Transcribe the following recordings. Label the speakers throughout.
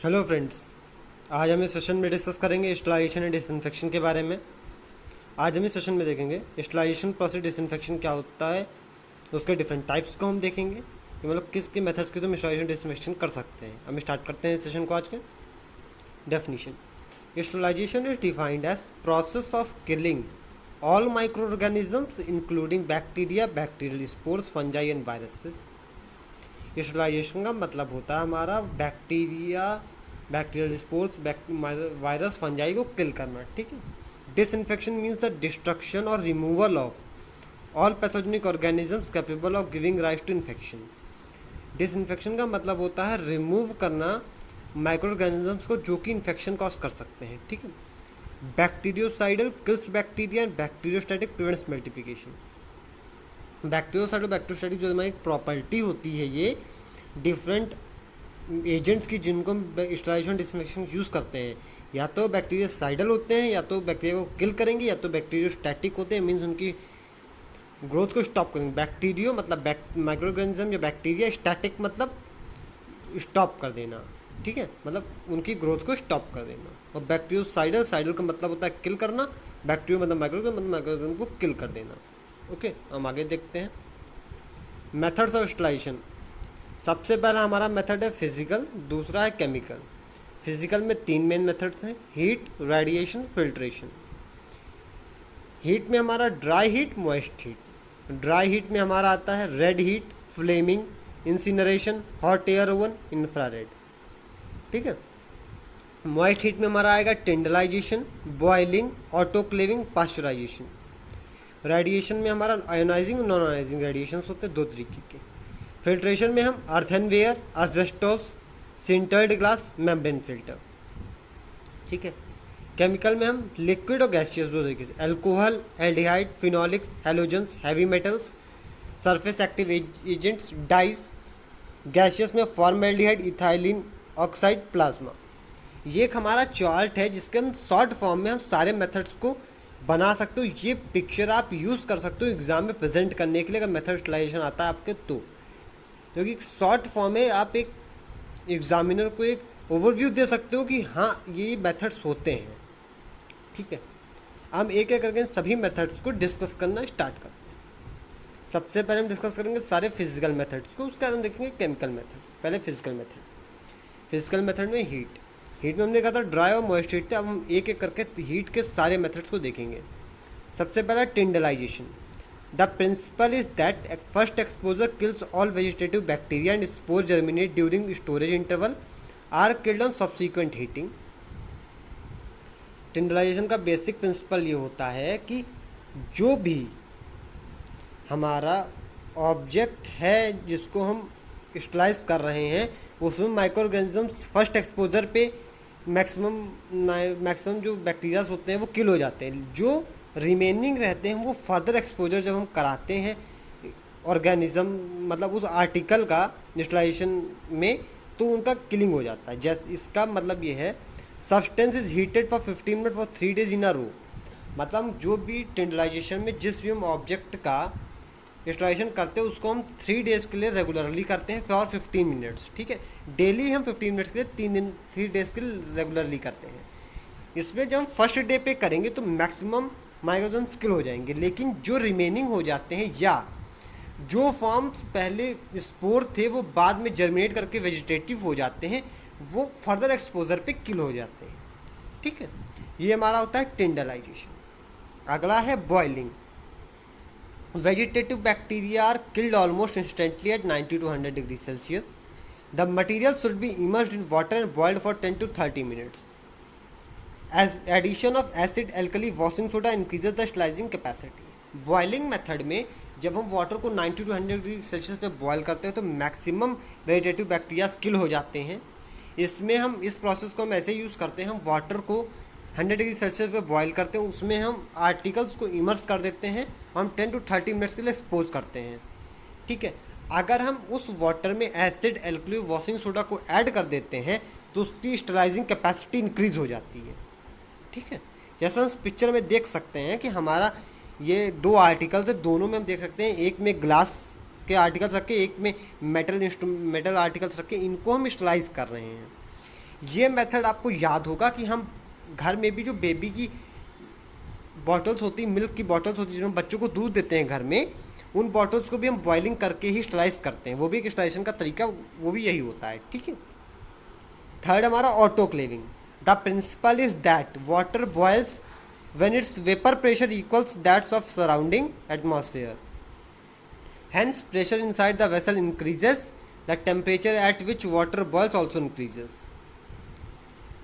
Speaker 1: Hello friends, आज हम इस सेशन में डिस्कस करेंगे स्टरलाइजेशन एंड डिसइंफेक्शन के बारे में। आज हम इस सेशन में देखेंगे स्टरलाइजेशन प्रोसेस डिसइंफेक्शन क्या होता है, उसके डिफरेंट टाइप्स को हम देखेंगे कि मतलब किस के मेथड्स के तुम स्टरलाइजेशन डिसइंफेक्शन कर सकते हैं। हम स्टार्ट करते हैं इस सेशन को आज के। Definition: sterilisation is defined as process of killing all microorganisms including bacteria, bacterial spores, fungi and viruses. Sterilisation का मतलब होता है हमारा बैक्टीरियल स्पोर्स, वायरस, फंजाई को किल करना। ठीक है। डिसइंफेक्शन मीन्स द डिस्ट्रक्शन और removal of all pathogenic organisms capable of giving rise to infection. Disinfection का मतलब होता है रिमूव करना माइक्रो ऑर्गेनिजम्स को जो कि इन्फेक्शन कॉज कर सकते हैं। ठीक है। Bacteriocidal kills bacteria and bacteriostatic prevents multiplication. Bacteriocide और बैक्टीरियोस्टैटिक जो हमारी एक प्रॉपर्टी होती है, ये डिफरेंट एजेंट्स की जिनको हम स्टरलाइजेशन डिसइंफेक्शन यूज़ करते हैं, या तो बैक्टीरियासाइडल होते हैं, या तो बैक्टीरिया को किल करेंगे, या तो बैक्टीरियोस्टैटिक होते हैं, मीन्स उनकी ग्रोथ को स्टॉप करेंगे। बैक्टीरियो मतलब माइक्रो ऑर्गेनिज्म या बैक्टीरिया, स्टैटिक मतलब स्टॉप कर देना। ठीक है, मतलब उनकी ग्रोथ को स्टॉप कर देना। और बैक्टीरियोसाइडल, साइडल का मतलब होता है किल करना, बैक्टीरियो मतलब माइक्रो ऑर्गेनिज्म को किल कर देना। ओके, हम आगे देखते हैं मेथड्स ऑफ स्टरलाइजेशन। सबसे पहला हमारा मेथड है फिजिकल, दूसरा है केमिकल। फिजिकल में तीन मेन मेथड्स हैं: हीट, रेडिएशन, फिल्ट्रेशन। हीट में हमारा dry heat, moist heat. Dry heat में हमारा आता है red heat, flaming, incineration, hot air oven, infrared. ठीक है। मॉइस्ट हीट में हमारा आएगा tyndallisation, boiling, autoclaving, pasteurisation. Radiation में हमारा आयोनाइजिंग, नॉन आयोनाइजिंग रेडिएशन होते हैं दो तरीके के। फिल्ट्रेशन में हम earthenware, asbestos, sintered glass, membrane filter. ठीक है। केमिकल में हम लिक्विड और गैसियस दो तरीके से, alcohol, aldehyde, phenolics, halogens, heavy metals, surface active agents, dice. Gaseous में फॉर्मल्डिहाइड, इथाइलिन ऑक्साइड, प्लाज्मा। ये एक हमारा चार्ट है जिसके हम शॉर्ट फॉर्म में हम सारे मेथड्स को बना सकते हो। ये पिक्चर आप यूज़ कर सकते हो एग्जाम में प्रेजेंट करने के लिए, अगर मेथड स्टरलाइजेशन आता है आपके तो, क्योंकि शॉर्ट फॉर्म में आप एक एग्जामिनर को एक ओवरव्यू दे सकते हो कि हाँ ये मेथड्स होते हैं। ठीक है। हम एक एक करके सभी मेथड्स को डिस्कस करना स्टार्ट करते हैं। सबसे पहले हम डिस्कस करेंगे सारे फिजिकल मेथड्स को, उसके बाद हम देखेंगे केमिकल मेथड्स। पहले फिजिकल मेथड। फिजिकल मेथड में हीट में हमने कहा था ड्राई और मॉइस्ट हीट थे। अब हम एक एक करके हीट के सारे मेथड्स को देखेंगे। सबसे पहला टिंडलाइजेशन। The principle is that first exposure kills all vegetative bacteria and spores germinate during storage interval are killed on subsequent heating. टिंडलाइजेशन का बेसिक प्रिंसिपल ये होता है कि जो भी हमारा ऑब्जेक्ट है जिसको हम स्टरलाइज कर रहे हैं, उसमें माइक्रो ऑर्गेनिजम्स फर्स्ट एक्सपोजर पे मैक्सिमम जो बैक्टीरियाज होते हैं वो किल हो जाते हैं। जो रिमेनिंग रहते हैं वो फर्दर एक्सपोजर जब हम कराते हैं ऑर्गेनिज्म, मतलब उस आर्टिकल का स्टरलाइजेशन में, तो उनका किलिंग हो जाता है। जैसे इसका मतलब ये है substance is heated for 15 minute for 3 days in a row. मतलब जो भी टिंडलाइजेशन में जिस भी हम ऑब्जेक्ट का स्टरलाइजेशन करते हैं उसको हम 3 डेज के लिए रेगुलरली करते हैं फॉर 15 मिनट्स। ठीक है। डेली हम 15 मिनट्स के लिए 3 डेज के लिए रेगुलरली करते हैं। इसमें जब हम फर्स्ट डे पे करेंगे तो मैक्सिमम माइक्रोजम्स किल हो जाएंगे, लेकिन जो रिमेनिंग हो जाते हैं या जो फॉर्म्स पहले स्पोर थे वो बाद में जर्मिनेट करके वेजिटेटिव हो जाते हैं, वो फर्दर एक्सपोजर पे किल हो जाते हैं। ठीक है। ये हमारा होता है टिंडलाइजेशन। अगला है boiling. Vegetative bacteria are killed almost instantly at 90 to 100 degree Celsius. The material should be immersed in water and boiled for 10 to 30 minutes. As addition of acid alkali washing soda increases the sterilising capacity. Boiling method में जब हम water को 90 to 100 degree Celsius पे boil करते हैं तो maximum vegetative bacteria kill हो जाते हैं। इसमें हम इस प्रोसेस को हम ऐसे यूज़ करते हैं, हम वाटर को 100 डिग्री सेल्सियस पे बॉयल करते हैं, उसमें हम आर्टिकल्स को इमर्स कर देते हैं, हम 10 to 30 मिनट्स के लिए एक्सपोज करते हैं। ठीक है। अगर हम उस वाटर में एसिड एल्कली वॉशिंग सोडा को ऐड कर देते हैं तो उसकी स्टरलाइजिंग कैपेसिटी इंक्रीज हो जाती है। ठीक है। जैसा हम पिक्चर में देख सकते हैं कि हमारा ये दो आर्टिकल्स है, दोनों में हम देख सकते हैं, एक में ग्लास के आर्टिकल्स रखे, एक में मेटल आर्टिकल्स रखे, इनको हम स्टरलाइज कर रहे हैं। ये मेथड आपको याद होगा कि हम घर में भी जो बेबी की बॉटल्स होती, मिल्क की बॉटल्स होती, जिसमें बच्चों को दूध देते हैं घर में, उन बॉटल्स को भी हम बॉइलिंग करके ही स्टरलाइज करते हैं। वो भी एक स्टरलाइजेशन का तरीका वो भी यही होता है, ठीक है। थर्ड हमारा autoclaving. The principle is that water boils when its vapor pressure equals that of surrounding atmosphere. Hence, pressure inside the vessel increases, the temperature at which water boils also increases.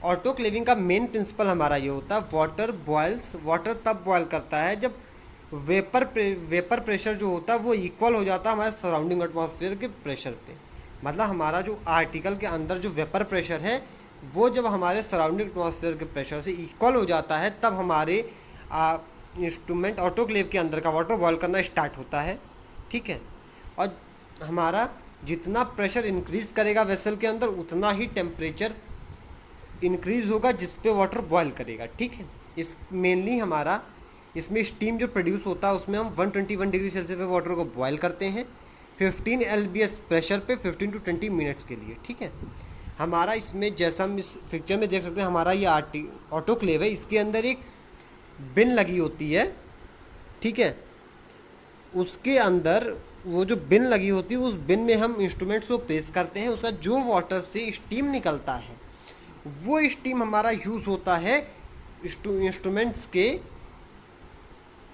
Speaker 1: Autoclaving का main principal हमारा ये होता है, water boils, water तब boil करता है जब vapour pressure जो होता है वो इक्वल हो जाता है हमारे सराउंडिंग एटमॉस्फेयर के प्रेशर पे। मतलब हमारा जो आर्टिकल के अंदर जो वेपर प्रेशर है वो जब हमारे सराउंडिंग एटमॉस्फेयर के प्रेशर से इक्वल हो जाता है तब हमारे इंस्ट्रूमेंट ऑटोक्लेव के अंदर का वाटर बॉयल करना स्टार्ट होता है, ठीक है। और हमारा जितना प्रेशर इंक्रीज करेगा वेसल के अंदर उतना ही टेम्परेचर इंक्रीज होगा जिस पे वाटर बॉयल करेगा, ठीक है। इस मेनली हमारा इसमें स्टीम जो प्रोड्यूस होता है उसमें हम 121 डिग्री सेल्सियस पे वाटर को बॉयल करते हैं 15 LBS प्रेशर पे 15 to 20 मिनट्स के लिए, ठीक है। हमारा इसमें जैसा हम इस पिक्चर में देख सकते हैं हमारा ये ऑटोक्लेव है, इसके अंदर एक बिन लगी होती है, ठीक है। उसके अंदर वो जो बिन लगी होती है उस बिन में हम इंस्ट्रूमेंट्स को प्लेस करते हैं, उसका जो वाटर से स्टीम निकलता है वो स्टीम हमारा यूज़ होता है इंस्ट्रूमेंट्स के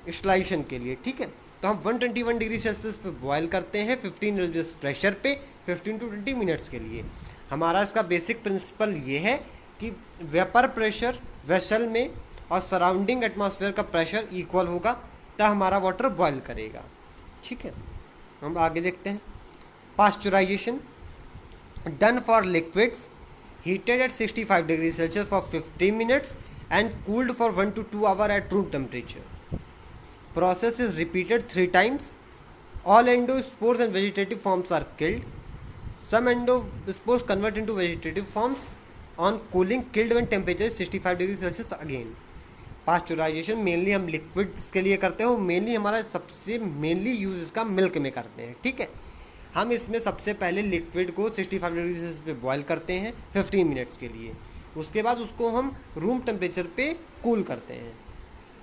Speaker 1: स्टरलाइजेशन के लिए, ठीक है। तो हम 121 डिग्री सेल्सियस पे बॉयल करते हैं 15 LBS प्रेशर पे 15 to 20 मिनट्स के लिए। हमारा इसका बेसिक प्रिंसिपल ये है कि वेपर प्रेशर वेसल में और सराउंडिंग एटमॉस्फेयर का प्रेशर इक्वल होगा तब हमारा वाटर बॉयल करेगा, ठीक है। हम आगे देखते हैं। Pasteurisation done for liquids heated at 65 degrees Celsius for 15 minutes and cooled for 1 to 2 hours at room temperature. Process is repeated 3 times. All endospores and vegetative forms are killed. Some endospores convert into vegetative forms on cooling, killed when temperature is 65 degrees Celsius again. Pasteurisation mainly हम liquids के लिए करते हैं और mainly हमारा सबसे mainly use इसका milk में करते हैं, ठीक है। हम इसमें सबसे पहले लिक्विड को 65 डिग्री सेल्सियस पे बॉयल करते हैं 15 मिनट्स के लिए, उसके बाद उसको हम रूम टेम्परेचर पे कूल करते हैं।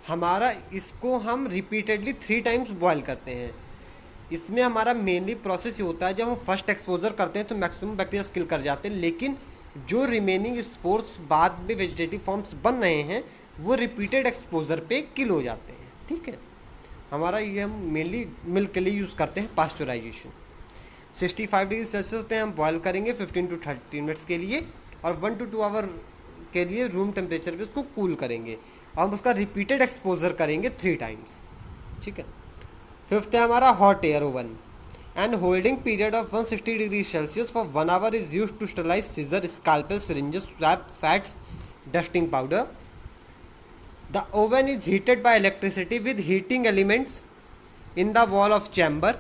Speaker 1: हमारा इसको हम रिपीटेडली 3 टाइम्स बॉयल करते हैं। इसमें हमारा मेनली प्रोसेस ये होता है जब हम फर्स्ट एक्सपोजर करते हैं तो मैक्सिमम बैक्टीरिया किल कर जाते हैं, लेकिन जो रिमेनिंग स्पोर्स बाद में वेजिटेटिव फॉर्म्स बन रहे हैं वो रिपीटेड एक्सपोजर पे किल हो जाते हैं, ठीक है। हमारा ये हम मेनली मिल्क के लिए यूज़ करते हैं पास्चराइजेशन। 65 डिग्री सेल्सियस पे हम बॉयल करेंगे 15 to 30 मिनट्स के लिए और 1 to 2 आवर के लिए रूम टेम्परेचर पे उसको कूल करेंगे और हम उसका रिपीटेड एक्सपोजर करेंगे 3 टाइम्स, ठीक है। फिफ्थ है हमारा hot air oven and holding period of 160 degree Celsius for 1 hour is used to sterilise scissor, scalpel, syringes, swab, fats, dusting powder. The oven is heated by electricity with heating elements in the wall of chamber.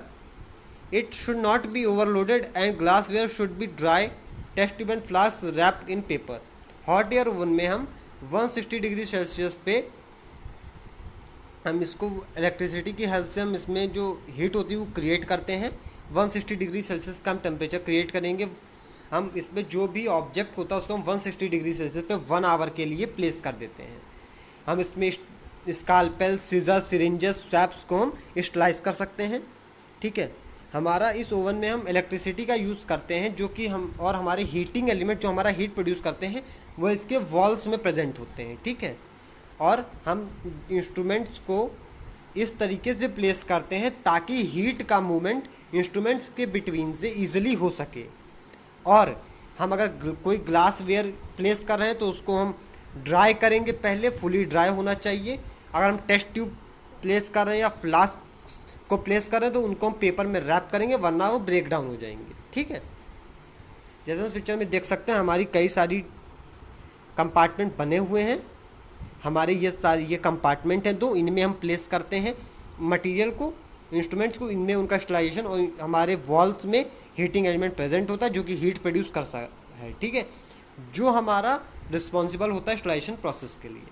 Speaker 1: It should not be overloaded and glassware should be dry. Test tube and flask wrapped in paper. Hot air oven में हम 160 degree Celsius पे हम इसको electricity की help से हम इसमें जो हीट होती है वो क्रिएट करते हैं। 160 डिग्री सेल्सियस का हम टेम्परेचर क्रिएट करेंगे। हम इसमें जो भी ऑब्जेक्ट होता है उसको हम 160 डिग्री सेल्सियस पे 1 आवर के लिए प्लेस कर देते हैं। हम इसमें स्कालपेल, सीजर, सिरिंजेस, स्वैप्स को हम स्टरलाइज कर सकते हैं, ठीक है। हमारा इस ओवन में हम इलेक्ट्रिसिटी का यूज़ करते हैं जो कि हम और हमारे हीटिंग एलिमेंट जो हमारा हीट प्रोड्यूस करते हैं वो इसके वॉल्स में प्रेजेंट होते हैं, ठीक है। और हम इंस्ट्रूमेंट्स को इस तरीके से प्लेस करते हैं ताकि हीट का मूवमेंट इंस्ट्रूमेंट्स के बिटवीन से ईजिली हो सके। और हम अगर कोई ग्लास वेयर प्लेस कर रहे हैं तो उसको हम ड्राई करेंगे, पहले फुली ड्राई होना चाहिए। अगर हम टेस्ट ट्यूब प्लेस कर रहे हैं या फ्लास्क को प्लेस कर रहे हैं तो उनको हम पेपर में रैप करेंगे वरना वो ब्रेक डाउन हो जाएंगे, ठीक है। जैसे इस पिक्चर में देख सकते हैं हमारी कई सारी कंपार्टमेंट बने हुए हैं। हमारे ये कंपार्टमेंट हैं 2, इनमें हम प्लेस करते हैं मटेरियल को, इंस्ट्रूमेंट्स को, इनमें उनका स्टरलाइजेशन और हमारे वॉल्स में हीटिंग एलिमेंट प्रेजेंट होता है जो कि हीट प्रोड्यूस कर सकता है, ठीक है, जो हमारा रिस्पॉन्सिबल होता है स्टरलाइजेशन प्रोसेस के लिए।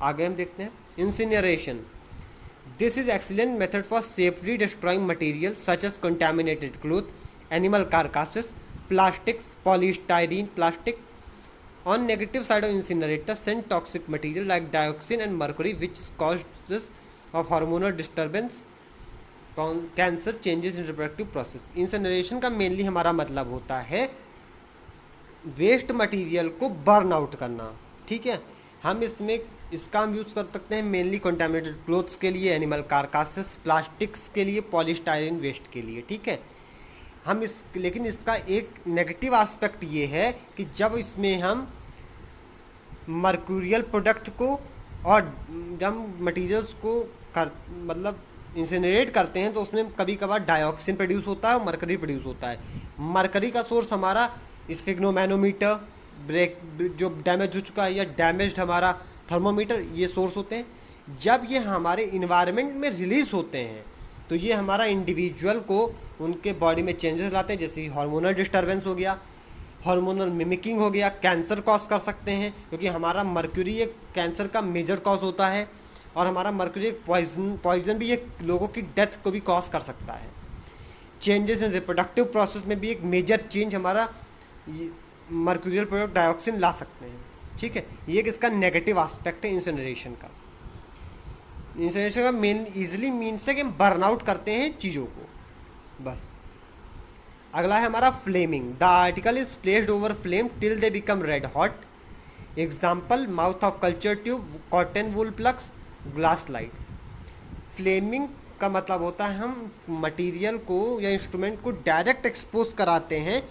Speaker 1: आगे हम देखते हैं incineration. This is excellent method for safely destroying materials such as contaminated cloth, animal carcasses, plastics, polystyrene plastic, On negative side of incinerator, send toxic material like dioxin and mercury, which causes of hormonal disturbance, cancer, changes in reproductive process. Incineration का mainly हमारा मतलब होता है waste material को burn out करना, ठीक है। हम इसमें इसका हम यूज़ कर सकते हैं मेनली कंटामिनेटेड क्लोथ्स के लिए, एनिमल कारकासेस, प्लास्टिक्स के लिए, पॉलीस्टाइरिन वेस्ट के लिए, ठीक है। हम इस लेकिन इसका एक नेगेटिव एस्पेक्ट ये है कि जब इसमें हम मर्क्यूरियल प्रोडक्ट को और जब मटीरियल्स को कर मतलब इंसिनरेट करते हैं तो उसमें कभी कभार डाइऑक्सिन प्रोड्यूस होता है और मरकरी प्रोड्यूस होता है। मरकरी का सोर्स हमारा स्फिग्नोमैनोमीटर, ब्रेक जो डैमेज हो चुका है, या डैमेज्ड हमारा थर्मोमीटर, ये सोर्स होते हैं। जब ये हमारे इन्वायरमेंट में रिलीज होते हैं तो ये हमारा इंडिविजुअल को उनके बॉडी में चेंजेस लाते हैं, जैसे हार्मोनल डिस्टर्बेंस हो गया, हार्मोनल मिमिकिंग हो गया, कैंसर कॉज कर सकते हैं, क्योंकि हमारा मर्क्यूरी एक कैंसर का मेजर कॉज होता है, और हमारा मर्क्यूरी एक पॉइजन भी एक लोगों की डेथ को भी कॉज कर सकता है। चेंजेस इन रिप्रोडक्टिव प्रोसेस में भी एक मेजर चेंज हमारा मर्क्यूरियल प्रोडक्ट डाइऑक्सिन ला सकते हैं, ठीक है। ये एक इसका नेगेटिव एस्पेक्ट है इंसिनरेशन का। इंसिनरेशन का मेन ईजिली मीन्स है कि हम बर्न आउट करते हैं चीज़ों को, बस। अगला है हमारा flaming. The article is placed over flame till they become red hot. Example mouth of culture tube, cotton wool plugs, glass lights. Flaming का मतलब होता है हम मटेरियल को या इंस्ट्रूमेंट को डायरेक्ट एक्सपोज कराते हैं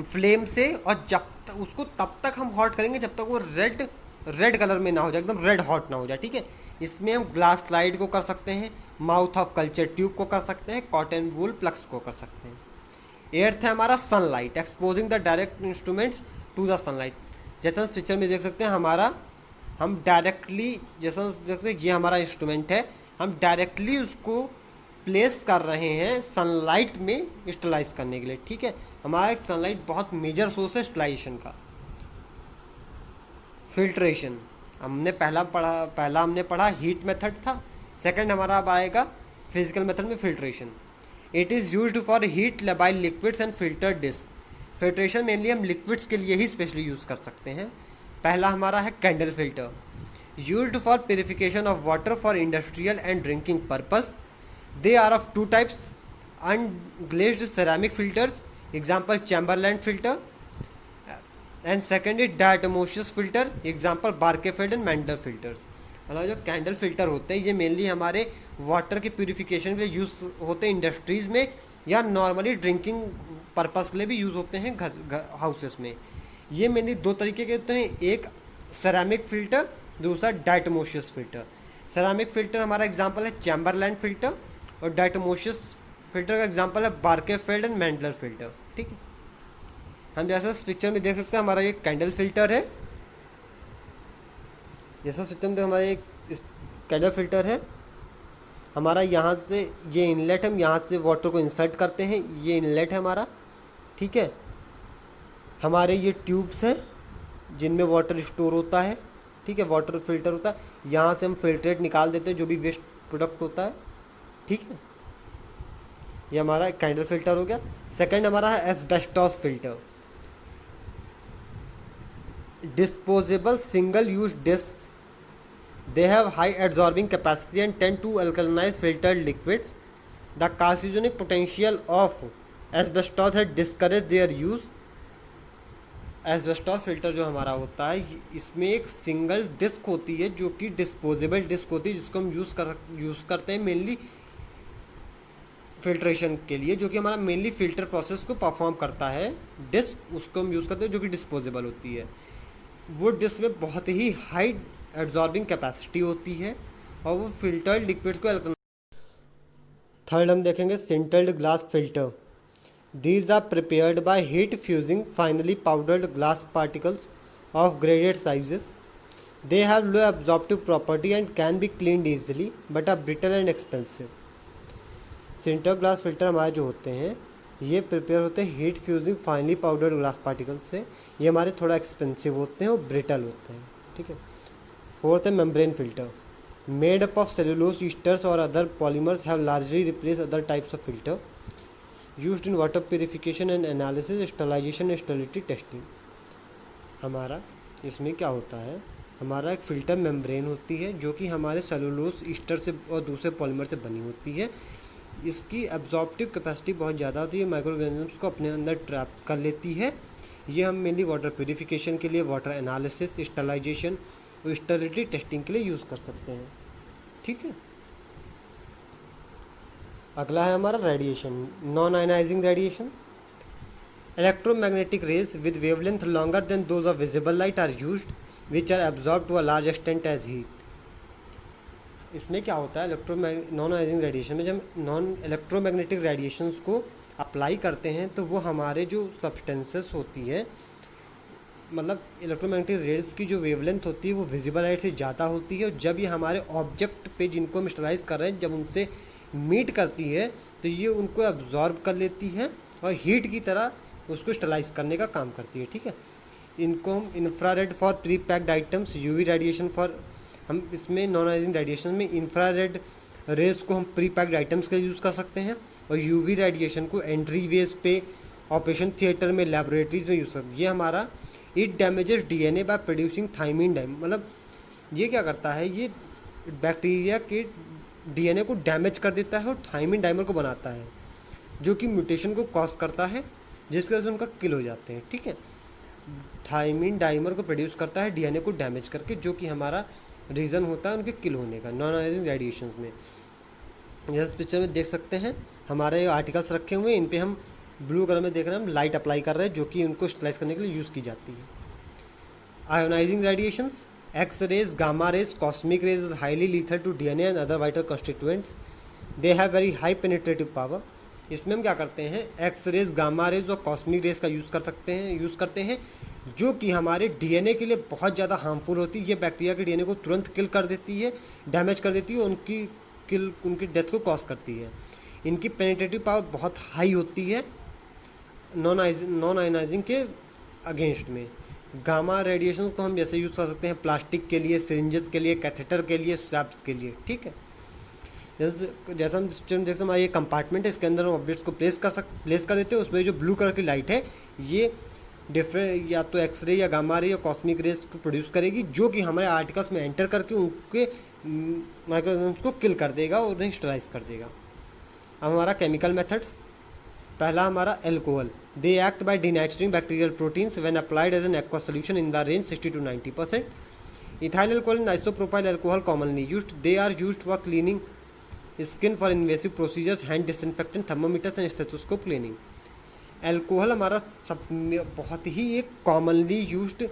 Speaker 1: फ्लेम से, और जब तक उसको तब तक हम हॉट करेंगे जब तक वो रेड कलर में ना हो जाए, एकदम रेड हॉट ना हो जाए, ठीक है। इसमें हम ग्लास स्लाइड को कर सकते हैं, माउथ ऑफ कल्चर ट्यूब को कर सकते हैं, कॉटन वूल प्लग्स को कर सकते हैं। एर्थ है हमारा sunlight, exposing the direct instruments to the sunlight. जैसा इस पिक्चर में देख सकते हैं हमारा हम डायरेक्टली, जैसा देख सकते हैं ये हमारा इंस्ट्रूमेंट है, हम डायरेक्टली उसको प्लेस कर रहे हैं सनलाइट में स्टलाइज करने के लिए, ठीक है। हमारा एक सनलाइट बहुत मेजर सोर्स है स्टलाइजेशन का। फिल्ट्रेशन हमने पहला हमने पढ़ा हीट मेथड था, सेकंड हमारा अब आएगा फिजिकल मेथड में filtration. It is used for heat labile liquids and filter disc. Filtration mainly हम लिक्विड्स के लिए ही स्पेशली यूज़ कर सकते हैं। पहला हमारा है candle filter, used for purification of water for industrial and drinking purpose. They are of two types, unglazed ceramic filters, example Chamberland filter, and second is diatomaceous filter, example Berkefeld and Mandel filters. मतलब जो candle filter होते हैं ये mainly हमारे water के purification के लिए use होते हैं इंडस्ट्रीज़ में, या नॉर्मली ड्रिंकिंग पर्पस के लिए भी यूज़ होते हैं घर हाउसेस में। ये मेनली दो तरीके के होते हैं, एक सेरामिक फ़िल्टर, दूसरा डायटोमोसियस फ़िल्टर। सेरामिक फ़िल्टर हमारा एग्जांपल है चैम्बरलैंड फ़िल्टर, और डायटोमोसियस फ़िल्टर का एग्जांपल है बार्केफेल्ड एंड मैंडलर फ़िल्टर, ठीक है। हम जैसा इस पिक्चर में देख सकते हैं हमारा ये कैंडल फ़िल्टर है, जैसा पिक्चर में हमारा एक कैंडल फ़िल्टर है। हमारा यहाँ से ये इनलेट, हम यहाँ से वाटर को इंसर्ट करते हैं, ये इनलेट है हमारा, ठीक है। हमारे ये ट्यूब्स हैं जिनमें वाटर स्टोर होता है, ठीक है, वाटर फिल्टर होता है। यहाँ से हम फिल्ट्रेट निकाल देते हैं जो भी वेस्ट प्रोडक्ट होता है, ठीक है। ये हमारा कैंडल फिल्टर हो गया। सेकंड हमारा है asbestos filter, disposable single use disc. They have high adsorbing capacity and tend to alkalinize filtered liquids. The carcinogenic potential of asbestos has discouraged their use. Asbestos filter जो हमारा होता है इसमें एक सिंगल डिस्क होती है जो कि डिस्पोजेबल डिस्क होती है, जिसको हम यूज़ करते हैं मेनली फिल्ट्रेशन के लिए, जो कि हमारा मेनली फ़िल्टर प्रोसेस को परफॉर्म करता है। डिस्क उसको हम यूज़ करते हैं जो कि डिस्पोजेबल होती है। वो डिस्क में बहुत ही हाई एब्जॉर्बिंग कैपेसिटी होती है और वो फिल्टर्ड लिक्विड को अल्कलाइन। थर्ड हम देखेंगे sintered glass filter. These are prepared by heat fusing finely powdered glass particles of graded sizes. They have low absorptive property and can be cleaned easily but are brittle and expensive. Sintered glass filter हमारे जो होते हैं ये prepare होते हैं heat fusing finely powdered glass particles से। ये हमारे थोड़ा एक्सपेंसिव होते हैं और ब्रिटल होते हैं, ठीक है। फोर्थ है membrane filter, made up of cellulose esters और other polymers, have largely replace other types of filter. Used in water purification and analysis, sterilisation and sterility testing. हमारा इसमें क्या होता है, हमारा एक फ़िल्टर मेम्ब्रेन होती है जो कि हमारे सेलुलोज ईस्टर से और दूसरे पॉलीमर से बनी होती है। इसकी एब्जॉर्प्टिव कैपेसिटी बहुत ज़्यादा होती है, माइक्रो ऑर्गेनिजम्स को अपने अंदर ट्रैप कर लेती है। ये हम मेनली वाटर प्यूरिफिकेशन के लिए, वाटर एनालिसिस, स्टरलाइजेशन और स्टेरिलिटी टेस्टिंग के लिए यूज़ कर सकते हैं। ठीक है, अगला है हमारा radiation, non ionising radiation. Electromagnetic rays with wavelength longer than those of visible light are used, which are absorbed to a large extent as heat. इसमें क्या होता है, नॉन आयनाइजिंग रेडिएशन में जब नॉन इलेक्ट्रोमैग्नेटिक रेडिएशंस को apply करते हैं तो वो हमारे जो सब्सटेंसेस होती है, मतलब इलेक्ट्रोमैग्नेटिक रेज की जो वेवलेंथ होती है वो विजिबल लाइट से ज़्यादा होती है, और जब ये हमारे ऑब्जेक्ट पे जिनको हम स्टरलाइज कर रहे हैं जब उनसे मीट करती है तो ये उनको एब्जॉर्ब कर लेती है और हीट की तरह उसको स्टरलाइज करने का काम करती है। ठीक है, इनको हम infrared for pre packed items, UV radiation for, हम इसमें नॉन आयनाइजिंग रेडिएशन में इंफ्रारेड रेज को हम प्री पैक्ड आइटम्स के लिए यूज़ कर सकते हैं, और यूवी रेडिएशन को एंट्री वेज पे, ऑपरेशन थिएटर में, लैबोरेटरीज में यूज़ करते हैं। ये हमारा it damages DNA by producing thymine dimer, मतलब ये क्या करता है, ये बैक्टीरिया के डीएनए को डैमेज कर देता है और थायमीन डाइमर को बनाता है, जो कि म्यूटेशन को कॉज करता है, जिसकी वजह से उनका किल हो जाते हैं। ठीक है, थायमीन डाइमर को प्रोड्यूस करता है डीएनए को डैमेज करके, जो कि हमारा रीज़न होता है उनके किल होने का नॉन आयनाइजिंग रेडिएशन में। जैसे पिक्चर में देख सकते हैं हमारे आर्टिकल्स रखे हुए हैं, इन पे हम ब्लू कलर में देख रहे हैं, हम लाइट अप्लाई कर रहे हैं जो कि उनको स्टरलाइज करने के लिए यूज़ की जाती है। Ionising radiations, X rays, gamma rays, cosmic rays is highly lethal to DNA and other vital constituents, they have very high penetrative power. इसमें हम क्या करते हैं, एक्स रेज, गामा रेज और कॉस्मिक रेज का यूज़ करते हैं जो कि हमारे डीएनए के लिए बहुत ज़्यादा हार्मफुल होती है। ये बैक्टीरिया के डीएनए को तुरंत किल कर देती है, डैमेज कर देती है, उनकी डेथ को कॉज करती है। इनकी पेनिट्रेटिव पावर बहुत हाई होती है नॉन आयनाइजिंग के अगेंस्ट में। गामा रेडिएशन को हम जैसे यूज़ कर सकते हैं प्लास्टिक के लिए, सिरिंजेस के लिए, कैथेटर के लिए, स्वैप्स के लिए। ठीक है, जैसा हम देखते हैं हमारा ये कंपार्टमेंट है, इसके अंदर हम ऑब्जेक्ट को प्लेस कर देते हैं। उसमें जो ब्लू कलर की लाइट है ये डिफरेंट या तो एक्सरे या गामा रे या कॉस्मिक रेज को प्रोड्यूस करेगी, जो कि हमारे आर्टिकल्स में एंटर करके उनके माइक्रोऑर्गेनिज्म्स को किल कर देगा और उन्हें स्टरलाइज कर देगा। अब हमारा केमिकल मेथड्स, पहला हमारा alcohol, they act by denaturing bacterial proteins when applied as an aqua solution in the range 60 to 90%। Ethyl alcohol and isopropyl alcohol commonly used, they are used for cleaning skin for invasive procedures, hand disinfectant, thermometers and stethoscope cleaning. Alcohol हमारा सब बहुत ही एक commonly used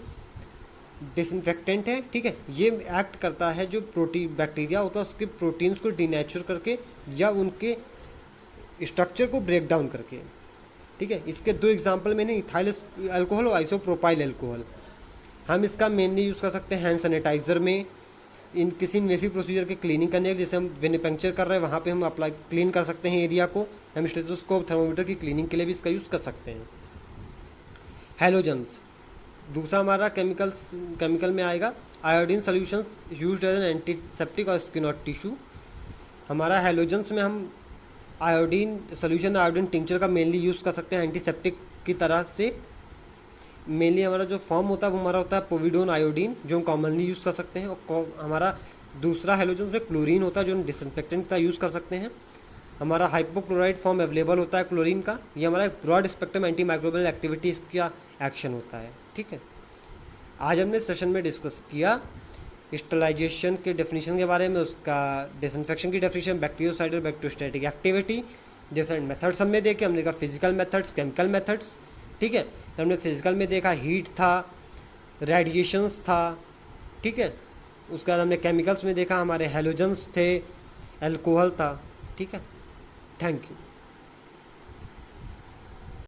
Speaker 1: disinfectant है। ठीक है, ये act करता है जो बैक्टीरिया होता है उसके प्रोटीन्स को डिनेचर करके या उनके स्ट्रक्चर को ब्रेक डाउन करके। ठीक है, इसके दो एग्जांपल मैंने इथाइल अल्कोहल और आइसोप्रोपाइल अल्कोहल। हम इसका मेनली यूज़ कर सकते हैं हैंड सैनिटाइज़र में, इन किसी इन्वेसिव प्रोसीजर के क्लीनिंग करने के, जैसे हम वेनिपंक्चर कर रहे हैं वहाँ पे हम अप्लाई क्लीन कर सकते हैं एरिया को। हम स्टेथोस्कोप, थर्मोमीटर की क्लीनिंग के लिए भी इसका यूज़ कर सकते हैं। हैलोजेंस, दूसरा हमारा केमिकल में आएगा iodine solutions used as an antiseptic और स्किन और टिश्यू। हमारा हैलोजेंस में हम आयोडीन सॉल्यूशन, आयोडीन टिंचर का मेनली यूज़ कर सकते हैं एंटीसेप्टिक की तरह से। मेनली हमारा जो फॉर्म होता है वो हमारा होता है पोविडोन आयोडीन, जो हम कॉमनली यूज़ कर सकते हैं। और हमारा दूसरा हैलोजेंस में क्लोरीन होता है जो हम डिसइंफेक्टेंट का यूज़ कर सकते हैं। हमारा हाइपोक्लोराइड फॉर्म अवेलेबल होता है क्लोरीन का, ये हमारा एक broad spectrum antimicrobial activity का एक्शन होता है। ठीक है, आज हमने सेशन में डिस्कस किया स्टरलाइजेशन के डेफिनेशन के बारे में, उसका डिसइंफेक्शन की definition, bacteriocidal bacteriostatic activity, different methods हमने देखे। हमने देखा फिजिकल मेथड्स, केमिकल मेथड्स। ठीक है, तो हमने फिजिकल में देखा हीट था, रेडिएशंस था। ठीक है, उसके बाद हमने केमिकल्स में देखा हमारे हैलोजेंस थे, अल्कोहल था। ठीक है, थैंक यू।